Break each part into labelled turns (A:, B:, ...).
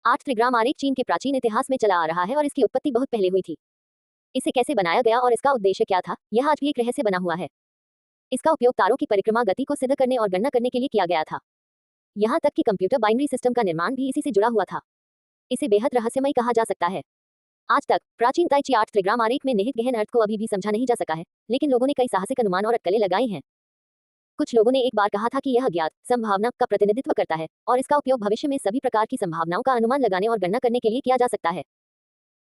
A: 8 त्रिग्राम आरेख चीन के प्राचीन इतिहास में चला आ रहा है और इसकी उत्पत्ति बहुत पहले हुई थी। इसे कैसे बनाया गया और इसका उद्देश्य क्या था, यह आज भी एक रहस्य बना हुआ है। इसका उपयोग तारों की परिक्रमा गति को सिद्ध करने और गणना करने के लिए किया गया था। यहाँ तक कि कंप्यूटर बाइनरी सिस्टम का निर्माण भी इसी से जुड़ा हुआ था। इसे बेहद रहस्यमय कहा जा सकता है। आज तक प्राचीन ताइची 8 त्रिग्राम आरेख में निहित गहन अर्थ को अभी भी समझा नहीं जा सका है, लेकिन लोगों ने कई साहसिक अनुमान और अटकलें लगाई हैं। कुछ लोगों ने एक बार कहा था कि यह अज्ञात संभावना का प्रतिनिधित्व करता है और इसका उपयोग भविष्य में सभी प्रकार की संभावनाओं का अनुमान लगाने और गणना करने के लिए किया जा सकता है।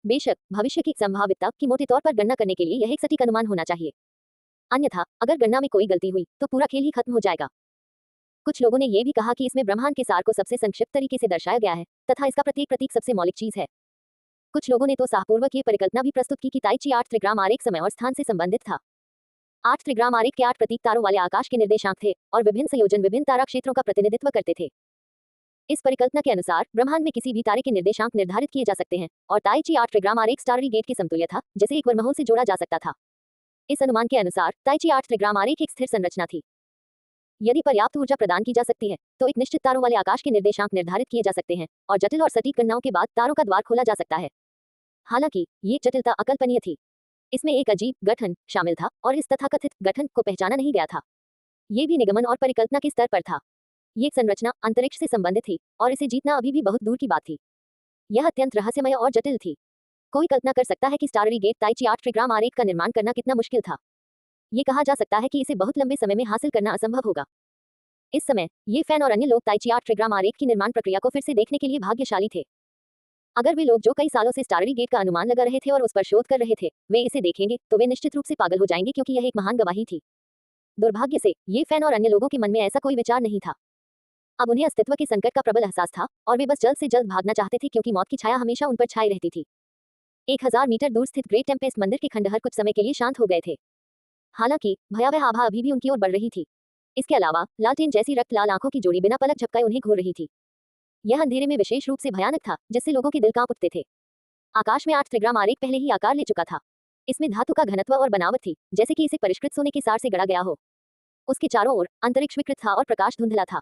A: बेशक भविष्य की संभावितता की मोटे तौर पर गणना करने के लिए यह एक सटीक अनुमान होना चाहिए। अन्यथा अगर गणना में कोई गलती हुई तो पूरा खेल ही खत्म हो जाएगा। कुछ लोगों ने यह भी कहा कि इसमें ब्रह्मांड के सार को सबसे संक्षिप्त तरीके से दर्शाया गया है तथा इसका प्रत्येक प्रतीक सबसे मौलिक चीज है। कुछ लोगों ने तो साहपूर्वक ये परिकल्पना भी प्रस्तुत की कि ताइची 8 त्रिग्राम आरेख समय और स्थान से संबंधित था। 8 त्रिग्राम आरेख के 8 प्रतीक तारों वाले आकाश के निर्देशांक थे और विभिन्न संयोजन विभिन्न तारा क्षेत्रों का प्रतिनिधित्व करते थे। इस परिकल्पना के अनुसार ब्रह्मांड में किसी भी तारे के निर्देशांक निर्धारित किए जा सकते हैं और ताइची 8 त्रिग्राम आरेख स्टाररी गेट के समतुल्य था, जिसे एक वर्महोल से जोड़ा जा सकता था। इस अनुमान के अनुसार ताइची 8 त्रिग्राम आरेख एक स्थिर संरचना थी। यदि पर्याप्त ऊर्जा प्रदान की जा सकती है तो एक निश्चित तारों वाले आकाश के निर्देशांक निर्धारित किए जा सकते हैं और जटिल और सटीक गणनाओं के बाद तारों का द्वार खोला जा सकता है। हालांकि ये जटिलता अकल्पनीय थी। इसमें एक अजीब गठन शामिल था और इस तथाकथित गठन को पहचाना नहीं गया था। ये भी निगमन और परिकल्पना के स्तर पर था। ये संरचना अंतरिक्ष से संबंधित थी और इसे जीतना अभी भी बहुत दूर की बात थी। यह अत्यंत रहस्यमय और जटिल थी। कोई कल्पना कर सकता है कि स्टाररी गेट ताइची 8 त्रिग्राम आरेख का निर्माण करना कितना मुश्किल था। ये कहा जा सकता है कि इसे बहुत लंबे समय में हासिल करना असंभव होगा। इस समय ये फैन और अन्य लोग ताइची 8 त्रिग्राम आरेख की निर्माण प्रक्रिया को फिर से देखने के लिए भाग्यशाली थे। अगर वे लोग जो कई सालों से स्टाररी गेट का अनुमान लगा रहे थे और उस पर शोध कर रहे थे, वे इसे देखेंगे तो वे निश्चित रूप से पागल हो जाएंगे, क्योंकि यह एक महान गवाही थी। दुर्भाग्य से ये फैन और अन्य लोगों के मन में ऐसा कोई विचार नहीं था। अब उन्हें अस्तित्व के संकट का प्रबल एहसास था और वे बस जल्द से जल्द भागना चाहते थे, क्योंकि मौत की छाया हमेशा उन पर छाई रहती थी। 1000 मीटर दूर स्थित ग्रेट टेम्पेस्ट मंदिर के खंडहर कुछ समय के लिए शांत हो गए थे। हालांकि भयावह आभा अभी भी उनकी ओर बढ़ रही थी। इसके अलावा लालटेन जैसी रक्त लाल आंखों की जोड़ी बिना पलक झपकाए उन्हें घूर रही थी। यह अंधेरे में विशेष रूप से भयानक था, जिससे लोगों के दिल कांप उठते थे। आकाश में 8 त्रिग्राम आरेख पहले ही आकार ले चुका था। इसमें धातु का घनत्व और बनावट थी, जैसे कि इसे परिष्कृत सोने के सार से गढ़ा गया हो। उसके चारों ओर अंतरिक्ष विकृत था और प्रकाश धुंधला था।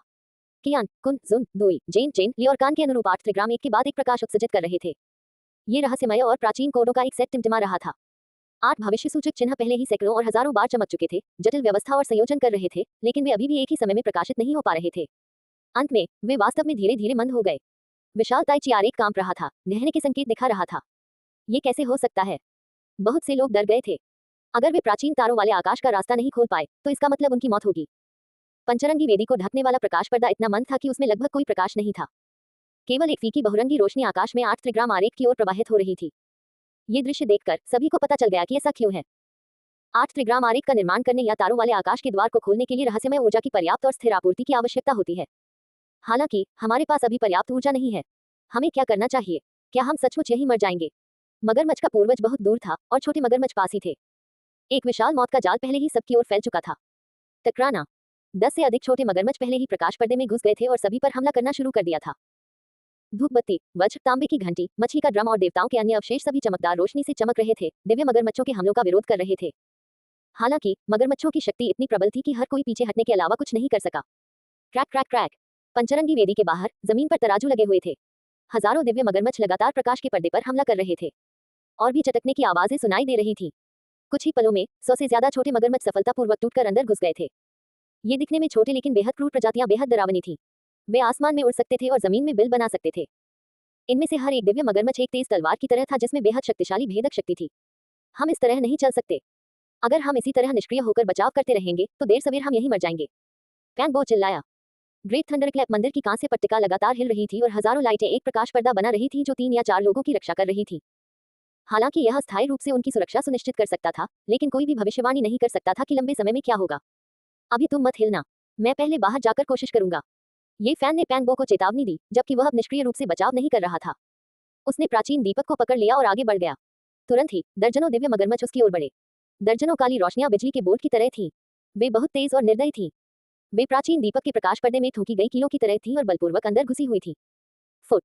A: कियान, कुन, जुन, दुई, जेन, चेन, ली और कान के अनुरूप 8 त्रिग्राम एक के बाद एक प्रकाश उत्सर्जित कर रहे थे। ये रहस्यमय और प्राचीन कोडों का एक सेट टिमटिमा रहा था। 8 भविष्य सूचक चिन्ह पहले ही सैकड़ों और हजारों बार चमक चुके थे, जटिल व्यवस्था और संयोजन कर रहे थे, लेकिन वे अभी भी एक ही समय में प्रकाशित नहीं हो पा रहे थे। अंत में वे वास्तव में धीरे धीरे मंद हो गए। विशाल ताइची आरेख कांप रहा था, ढहने के संकेत दिखा रहा था। ये कैसे हो सकता है? बहुत से लोग डर गए थे। अगर वे प्राचीन तारों वाले आकाश का रास्ता नहीं खोल पाए तो इसका मतलब उनकी मौत होगी। पंचरंगी वेदी को ढकने वाला प्रकाश पर्दा इतना मंद था कि उसमें लगभग कोई प्रकाश नहीं था। केवल एक फीकी बहुरंगी रोशनी आकाश में 8 त्रिग्राम आरेख की ओर प्रवाहित हो रही थी। ये दृश्य देखकर सभी को पता चल गया कि ऐसा क्यों है। 8 त्रिग्राम आरेख का निर्माण करने या तारों वाले आकाश के द्वार को खोलने के लिए रहस्यमय ऊर्जा की पर्याप्त और स्थिर आपूर्ति की आवश्यकता होती है। हालांकि हमारे पास अभी पर्याप्त ऊर्जा नहीं है। हमें क्या करना चाहिए? क्या हम सचमुच यहीं मर जाएंगे? मगरमच्छ का पूर्वज बहुत दूर था और छोटे मगरमच्छ पास ही थे। एक विशाल मौत का जाल पहले ही सबकी ओर फैल चुका था। टकराना। 10 से अधिक छोटे मगरमच्छ पहले ही प्रकाश पर्दे में घुस गए थे और सभी पर हमला करना शुरू कर दिया था। धूप बत्ती, वज्र, तांबे की घंटी, मछली का ड्रम और देवताओं के अन्य अवशेष सभी चमकदार रोशनी से चमक रहे थे, दिव्य मगरमच्छों के हमलों का विरोध कर रहे थे। हालांकि मगरमच्छों की शक्ति इतनी प्रबल थी कि हर कोई पीछे हटने के अलावा कुछ नहीं कर सका। Crack crack crack. पंचरंगी वेदी के बाहर जमीन पर तराजू लगे हुए थे। हजारों दिव्य मगरमच्छ लगातार प्रकाश के पर्दे पर हमला कर रहे थे और भी चटकने की आवाजें सुनाई दे रही थी। कुछ ही पलों में 100 से ज्यादा छोटे मगरमच्छ सफलतापूर्वक टूटकर अंदर घुस गए थे। ये दिखने में छोटे लेकिन बेहद क्रूर प्रजातियां बेहद डरावनी थी। वे आसमान में उड़ सकते थे और जमीन में बिल बना सकते थे। इनमें से हर एक दिव्य मगरमच्छ एक तेज तलवार की तरह था, जिसमें बेहद शक्तिशाली भेदक शक्ति थी। हम इस तरह नहीं चल सकते। अगर हम इसी तरह निष्क्रिय होकर बचाव करते रहेंगे तो देर सवेर हम यहीं मर जाएंगे। पैंगबो चिल्लाया। ग्रेट थंडरक्लैप मंदिर की कांस्य पट्टिका लगातार हिल रही थी और हजारों लाइटें एक प्रकाश पर्दा बना रही थी जो 3 या 4 लोगों की रक्षा कर रही थी। हालांकि यह अस्थायी रूप से उनकी सुरक्षा सुनिश्चित कर सकता था, लेकिन कोई भी भविष्यवाणी नहीं कर सकता था कि लंबे समय में क्या होगा। अभी तुम मत हिलना, मैं पहले बाहर जाकर कोशिश करूंगा। ये फैन ने पैंगबो को चेतावनी दी, जबकि वह अब निष्क्रिय रूप से बचाव नहीं कर रहा था। उसने प्राचीन दीपक को पकड़ लिया और आगे बढ़ गया। तुरंत ही दर्जनों दिव्य मगरमच्छ उसकी ओर बढ़े। दर्जनों काली रोशनियां बिजली के बोल्ट की तरह थीं। वे बहुत तेज और निर्दयी थीं। वे प्राचीन दीपक के प्रकाश पर्दे में ठोकी गई कीलों की तरह थीं और बलपूर्वक अंदर घुसी हुई थीं। फुट।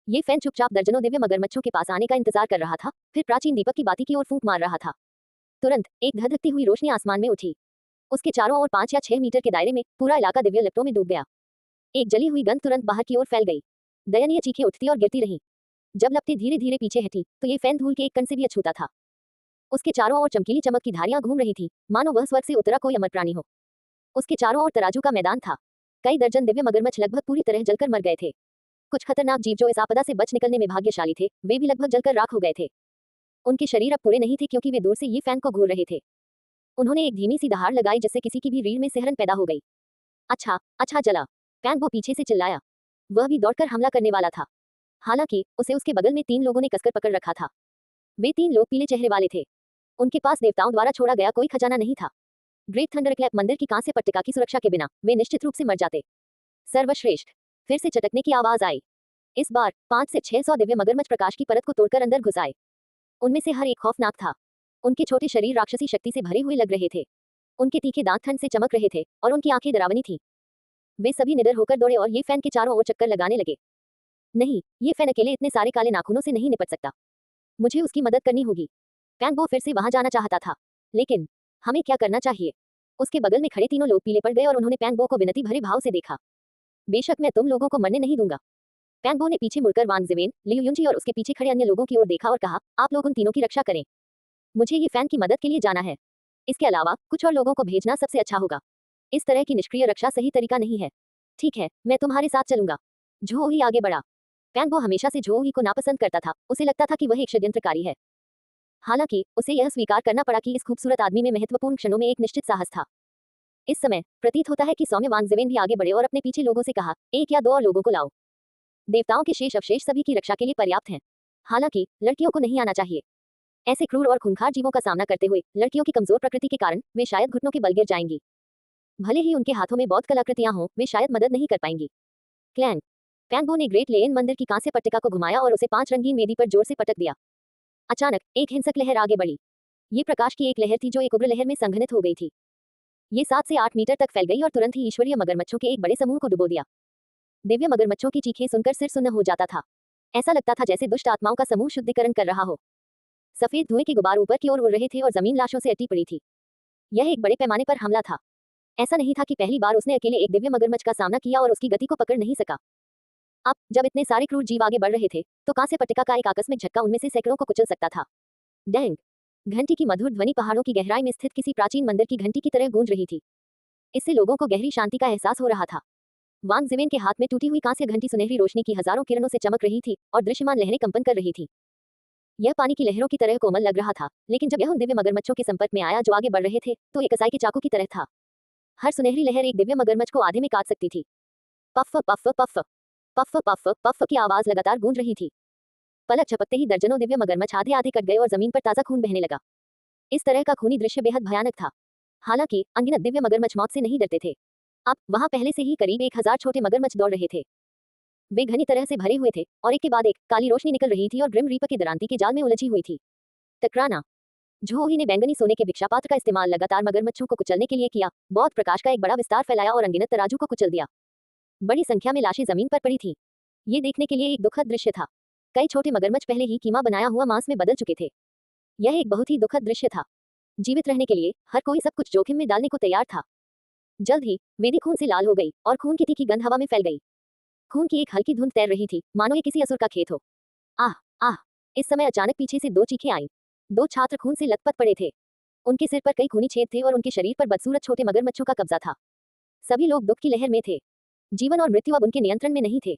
A: ये फैन चुपचाप दर्जनों दिव्य मगरमच्छों के पास आने का इंतजार कर रहा था, फिर प्राचीन दीपक की बाती की ओर फूंक मार रहा था। तुरंत एक धधकती हुई रोशनी आसमान में उठी। उसके चारों ओर 5 या 6 मीटर के दायरे में पूरा इलाका दिव्य लिप्टों में डूब गया। एक जली हुई गंध तुरंत बाहर की ओर फैल गई। दयनीय चीखें उठती और गिरती रहीं। जब लपटें धीरे धीरे पीछे हटी तो ये फैन धूल के एक कण से भी अछूता था। उसके चारों ओर चमकीली चमक की धारियां घूम रही थी, मानो वह स्वर्ग से उतरा कोई अमर प्राणी हो। उसके चारों ओर तराजू का मैदान था। कई दर्जन दिव्य मगरमच्छ लगभग पूरी तरह जलकर मर गए थे। कुछ खतरनाक जीव जो इस आपदा से बच निकलने में भाग्यशाली थे, वे भी लगभग जलकर राख हो गए थे। उनके शरीर अब पूरे नहीं थे क्योंकि वे दूर से ये फैन को घूर रहे थे। उन्होंने एक धीमी सी दहाड़ लगाई जिससे किसी की भी रीढ़ में सिहरन पैदा हो गई। अच्छा अच्छा जला, फैंग वो पीछे से चिल्लाया। वह भी दौड़कर हमला करने वाला था। हालांकि उसे उसके बगल में 3 लोगों ने कसकर पकड़ रखा था। वे 3 लोग पीले चेहरे वाले थे। उनके पास देवताओं द्वारा छोड़ा गया कोई खजाना नहीं था। ग्रेट थंडरक्लैप मंदिर की कांस्य पट्टिका की सुरक्षा के बिना वे निश्चित रूप से मर जाते। सर्वश्रेष्ठ, फिर से चटकने की आवाज आई। इस बार 5 से 600 दिव्य मगरमच्छ प्रकाश की परत को तोड़कर अंदर घुस आए। उनमें से हर एक खौफनाक था। उनके छोटे शरीर राक्षसी शक्ति से भरे हुए लग रहे थे। उनके तीखे दांत ठंड से चमक रहे थे और उनकी आंखें डरावनी थीं। वे सभी निडर होकर दौड़े और ये फैन के चारों ओर चक्कर लगाने लगे। नहीं, ये फैन अकेले इतने सारे काले नाखूनों से नहीं निपट सकता। मुझे उसकी मदद करनी होगी। फैंग फिर से वहां जाना चाहता था, लेकिन हमें क्या करना चाहिए? उसके बगल में खड़े तीनों लोग पीले पड़ गए और उन्होंने पैंगबो को विनती भरे भाव से देखा। बेशक मैं तुम लोगों को मरने नहीं दूंगा। पैंगबो ने पीछे मुड़कर वांग ज़िवेन, लियू युंजी और उसके पीछे खड़े अन्य लोगों की ओर देखा और कहा, आप लोग उन तीनों की रक्षा करें। मुझे ये फैन की मदद के लिए जाना है। इसके अलावा कुछ और लोगों को भेजना सबसे अच्छा होगा। इस तरह की निष्क्रिय रक्षा सही तरीका नहीं है। ठीक है, मैं तुम्हारे साथ चलूंगा। झो ही आगे बढ़ा। पैंगबो हमेशा से झो ही को नापसंद करता था। उसे लगता था कि वह एक षड्यंत्रकारी है। हालांकि उसे यह स्वीकार करना पड़ा कि इस खूबसूरत आदमी में महत्वपूर्ण क्षणों में एक निश्चित साहस था। इस समय प्रतीत होता है कि सौम्य वांग ज़िवेन भी आगे बढ़े और अपने पीछे लोगों से कहा, 1 या 2 और लोगों को लाओ। देवताओं के शेष अवशेष सभी की रक्षा के लिए पर्याप्त हैं। हालांकि लड़कियों को नहीं आना चाहिए। ऐसे क्रूर और खूंखार जीवों का सामना करते हुए लड़कियों की कमजोर प्रकृति के कारण वे शायद घुटनों के बल गिर जाएंगी। भले ही उनके हाथों में बौद्ध कलाकृतियां हों, वे शायद मदद नहीं कर पाएंगी। क्लैंग। पैंगबो ने ग्रेट लेन मंदिर की कांस्य पट्टिका को घुमाया और उसे 5 रंगीन वेदी पर जोर से पटक दिया। अचानक एक हिंसक लहर आगे बढ़ी। ये प्रकाश की एक लहर थी जो एक उग्र लहर में संघनित हो गई थी। ये 7 से 8 मीटर तक फैल गई और तुरंत ही ईश्वरीय मगरमच्छों के एक बड़े समूह को डुबो दिया। दिव्य मगरमच्छों की चीखें सुनकर सिर सुन्न हो जाता था। ऐसा लगता था जैसे दुष्ट आत्माओं का समूह शुद्धिकरण कर रहा हो। सफेद धुएं के गुबार ऊपर की ओर उड़ रहे थे और जमीन लाशों से अटी पड़ी थी। यह एक बड़े पैमाने पर हमला था। ऐसा नहीं था कि पहली बार उसने अकेले एक दिव्य मगरमच्छ का सामना किया और उसकी गति को पकड़ नहीं सका। अब जब इतने सारे क्रूर जीव आगे बढ़ रहे थे तो कांस्य पट्टिका का एक आकस्मिक झटका उनमें से सैकड़ों को कुचल सकता था। डैंग। घंटी की मधुर ध्वनि पहाड़ों की गहराई में स्थित किसी प्राचीन मंदिर की घंटी की तरह गूंज रही थी। इससे लोगों को गहरी शांति का एहसास हो रहा था। वांग ज़िवेन के हाथ में टूटी हुई कांस्य घंटी सुनहरी रोशनी की हजारों किरणों से चमक रही थी और दृश्यमान लहरें कंपन कर रही थी। यह पानी की लहरों की तरह कोमल लग रहा था, लेकिन जब यह उन दिव्य मगरमच्छों के संपर्क में आया जो आगे बढ़ रहे थे तो एक कसाई के चाकू की तरह था। हर सुनहरी लहर एक दिव्य मगरमच्छ को आधे में काट सकती थी। Puff puff puff puff puff puff की आवाज लगातार गूंज रही थी। पलक झपकते ही दर्जनों दिव्य मगरमच्छ आधे आधे कट गए और जमीन पर ताजा खून बहने लगा। इस तरह का खूनी दृश्य बेहद भयानक था। हालांकि अनगिनत दिव्य मगरमच्छ मौत से नहीं डरते थे। अब वहां पहले से ही करीब 1000 छोटे मगरमच्छ दौड़ रहे थे। वे घनी तरह से भरे हुए थे और एक के बाद एक काली रोशनी निकल रही थी और ग्रिम रीपर की दरांती के जाल में उलझी हुई थी। टकराना। झोही ने बैंगनी सोने के भिक्षापात्र का इस्तेमाल लगातार मगरमच्छों को कुचलने के लिए किया। बौद्ध प्रकाश का एक बड़ा विस्तार फैलाया और अनगिनत तराजू को कुचल दिया। बड़ी संख्या में लाशें जमीन पर पड़ी थीं। ये देखने के लिए एक दुखद दृश्य था। कई छोटे मगरमच्छ पहले ही कीमा बनाया हुआ मांस में बदल चुके थे। यह एक बहुत ही दुखद दृश्य था। जीवित रहने के लिए हर कोई सब कुछ जोखिम में डालने को तैयार था। जल्द ही वेदी खून से लाल हो गई और खून की तीखी गंध हवा में फैल गई। खून की एक हल्की धुंध तैर रही थी, मानो ये किसी असुर का खेत हो। आह आह। इस समय अचानक पीछे से 2 चीखें आईं। 2 छात्र खून से लथपथ पड़े थे। उनके सिर पर कई खूनी छेद थे और उनके शरीर पर बदसूरत छोटे मगरमच्छों का कब्जा था। सभी लोग दुख की लहर में थे। जीवन और मृत्यु अब उनके नियंत्रण में नहीं थे।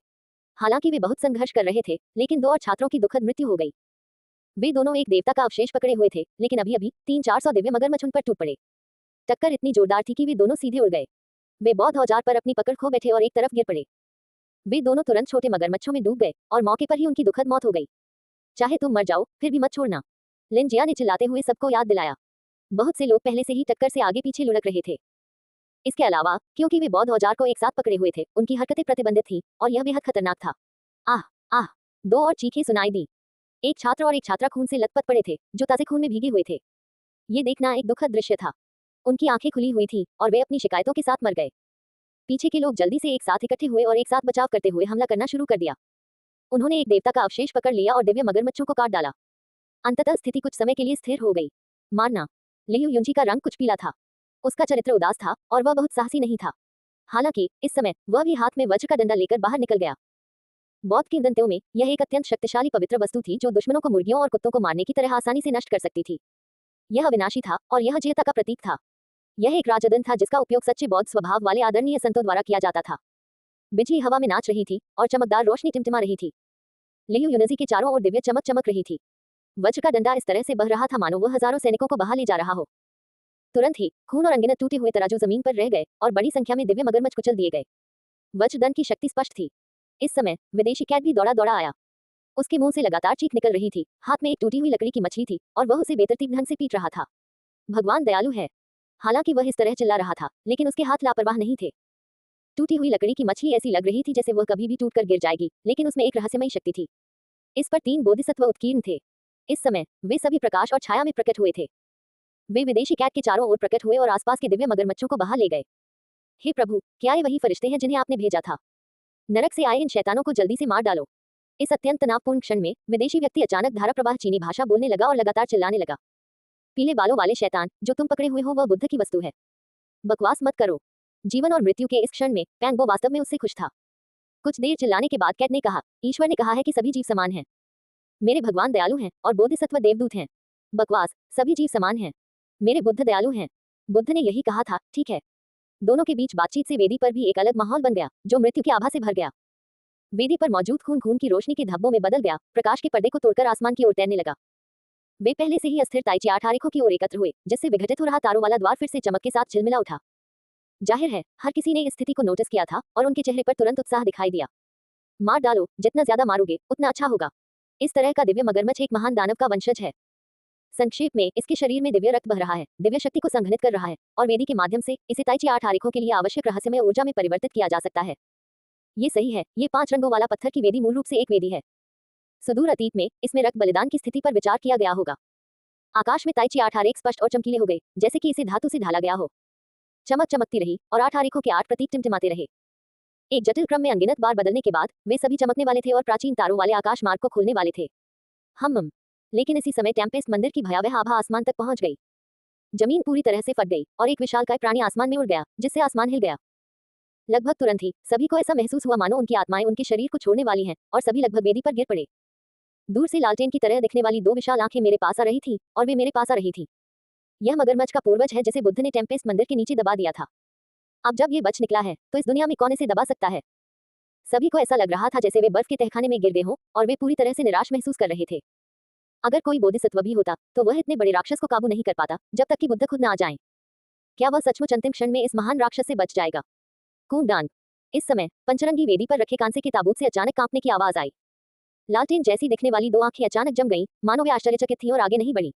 A: हालांकि वे बहुत संघर्ष कर रहे थे, लेकिन 2 और छात्रों की दुखद मृत्यु हो गई। वे दोनों एक देवता का अवशेष पकड़े हुए थे, लेकिन अभी अभी 300-400 दिव्य मगरमच्छ उन पर टूट पड़े। टक्कर इतनी जोरदार थी कि वे दोनों सीधे उड़ गए। वे बौद्ध औजार पर अपनी पकड़ खो बैठे और एक तरफ गिर पड़े। वे दोनों तुरंत छोटे मगरमच्छों में डूब गए और मौके पर ही उनकी दुखद मौत हो गई। चाहे तुम मर जाओ फिर भी मत छोड़ना, लिनजिया ने चिल्लाते हुए सबको याद दिलाया। बहुत से लोग पहले से ही टक्कर से आगे पीछे लुढ़क रहे थे। इसके अलावा क्योंकि वे बौद्ध औजार को एक साथ पकड़े हुए थे, उनकी हरकतें प्रतिबंधित थीं और यह बेहद खतरनाक था। आह आह। 2 और चीखें सुनाई दी। एक छात्र और एक छात्रा खून से लथपथ पड़े थे, जो ताजे खून में भीगे हुए थे। ये देखना एक दुखद दृश्य था। उनकी आंखें खुली हुई थीं और वे अपनी शिकायतों के साथ मर गए। पीछे के लोग जल्दी से एक साथ इकट्ठे हुए और एक साथ बचाव करते हुए हमला करना शुरू कर दिया। उन्होंने एक देवता का अवशेष पकड़ लिया और दिव्य मगरमच्छों को काट डाला। अंततः स्थिति कुछ समय के लिए स्थिर हो गई। मारना। लियू युंजी का रंग कुछ पीला था। उसका चरित्र उदास था और वह बहुत साहसी नहीं था। हालांकि इस समय वह भी हाथ में वज्र का डंडा लेकर बाहर निकल गया। बौद्ध किंवदंतियों में यह एक अत्यंत शक्तिशाली पवित्र वस्तु थी जो दुश्मनों को मुर्गियों और कुत्तों को मारने की तरह आसानी से नष्ट कर सकती थी। यह अविनाशी था और यह अजेयता का प्रतीक था। यह एक राजदंड था जिसका उपयोग सच्चे बौद्ध स्वभाव वाले आदरणीय संतों द्वारा किया जाता था। बिजली हवा में नाच रही थी और चमकदार रोशनी टिमटिमा रही थी। लियू यूनिजी के चारों ओर दिव्य चमक चमक रही थी। वज्र का डंडा इस तरह से बह रहा था मानो वह हजारों सैनिकों को बहा ले जा रहा हो। तुरंत ही खून और अनगिनत टूटे हुए तराजू जमीन पर रह गए और बड़ी संख्या में दिव्य मगरमच्छ कुचल दिए गए। वज्रदंड की शक्ति स्पष्ट थी। इस समय विदेशी कैद भी दौड़ा दौड़ा आया। उसके मुंह से लगातार चीख निकल रही थी। हाथ में एक टूटी हुई लकड़ी की मछली थी और वह उसे बेतरतीब ढंग से पीट रहा था। भगवान दयालु है। हालांकि वह इस तरह चिल्ला रहा था, लेकिन उसके हाथ लापरवाह नहीं थे। टूटी हुई लकड़ी की मछली ऐसी लग रही थी जैसे वह कभी भी टूटकर गिर जाएगी, लेकिन उसमें एक रहस्यमयी शक्ति थी। इस पर 3 बोधिसत्व उत्कीर्ण थे। इस समय वे सभी प्रकाश और छाया में प्रकट हुए थे। वे विदेशी कैद के चारों ओर प्रकट हुए और आसपास के दिव्य मगरमच्छों को बहा ले गए। हे प्रभु, क्या ये वही फरिश्ते हैं जिन्हें आपने भेजा था? नरक से आए इन शैतानों को जल्दी से मार डालो। इस अत्यंत तनावपूर्ण क्षण में विदेशी व्यक्ति अचानक धारा प्रवाह चीनी भाषा बोलने लगा और लगातार चिल्लाने लगा। पीले बालों वाले शैतान, जो तुम पकड़े हुए हो वह बुद्ध की वस्तु है। बकवास मत करो। जीवन और मृत्यु के इस क्षण में पैंगो वास्तव में उससे खुश था। कुछ देर चिल्लाने के बाद कैट ने कहा, ईश्वर ने कहा है कि सभी जीव समान हैं। मेरे भगवान दयालु हैं और बोधिसत्व देवदूत हैं। बकवास, सभी जीव समान हैं। मेरे बुद्ध दयालु हैं। बुद्ध ने यही कहा था, ठीक है। दोनों के बीच बातचीत से वेदी पर भी एक अलग माहौल बन गया, जो मृत्यु की आभा से भर गया। वेदी पर मौजूद खून खून की रोशनी के धब्बों में बदल गया, प्रकाश के पर्दे को तोड़कर आसमान की ओर तैरने लगा। वे पहले से ही अस्थिर ताइची 8 आरेखों की ओर एकत्र हुए, जिससे विघटित हो रहा तारों वाला द्वार फिर से चमक के साथ झिलमिला उठा। जाहिर है, हर किसी ने इस स्थिति को नोटिस किया था और उनके चेहरे पर तुरंत उत्साह दिखाई दिया। मार डालो, जितना ज्यादा मारोगे उतना अच्छा होगा। इस तरह का दिव्य मगरमच्छ एक महान दानव का वंशज है। संक्षेप में, इसके शरीर में दिव्य रक्त बह रहा है, दिव्य शक्ति को संघनित कर रहा है और वेदी के माध्यम से इसे ताइची 8 आरेखों के लिए आवश्यक रहस्यमय ऊर्जा में परिवर्तित किया जा सकता है। ये सही है, ये 5 रंगों वाला पत्थर की वेदी मूल रूप से एक वेदी है। सुदूर अतीत में इसमें रक्त बलिदान की स्थिति पर विचार किया गया होगा। आकाश में ताइची 8 आरेख स्पष्ट और चमकीले हो गए, जैसे कि इसे धातु से ढाला गया हो। चमक चमकती रही और 8 आरेखों के 8 प्रतीक टिमटिमाते रहे। एक जटिल क्रम में अनगिनत बार बदलने के बाद वे सभी चमकने वाले थे और प्राचीन तारों वाले आकाश मार्ग को खोलने वाले थे। हम लेकिन इसी समय टेम्पेस्ट मंदिर की भयावह आभा आसमान तक पहुंच गई। जमीन पूरी तरह से फट गई और एक विशालकाय प्राणी आसमान में उड़ गया, जिससे आसमान हिल गया। लगभग तुरंत ही सभी को ऐसा महसूस हुआ मानो उनकी आत्माएं उनके शरीर को छोड़ने वाली हैं और सभी लगभग वेदी पर गिर पड़े। दूर से लालटेन की तरह दिखने वाली 2 विशाल आंखें मेरे पास आ रही थी और वे मेरे पास आ रही थी। यह मगरमच्छ का पूर्वज है जिसे बुद्ध ने टेम्पेस्ट मंदिर के नीचे दबा दिया था। अब जब ये बच निकला है तो इस दुनिया में कौन इसे दबा सकता है? सभी को ऐसा लग रहा था जैसे वे बर्फ के तहखाने में गिर गए हों और वे पूरी तरह से निराश महसूस कर रहे थे। अगर कोई बोधिसत्व भी होता तो वह इतने बड़े राक्षस को काबू नहीं कर पाता जब तक कि बुद्ध खुद न आ जाएं। क्या वह सचमुच अंतिम क्षण में इस महान राक्षस से बच जाएगा? कूददान। इस समय पंचरंगी वेदी पर रखे कांसे के ताबूत से अचानक कांपने की आवाज आई। लालटेन जैसी दिखने वाली 2 आंखें अचानक जम गईं, मानो वे आश्चर्यचकित थीं और आगे नहीं बढ़ी।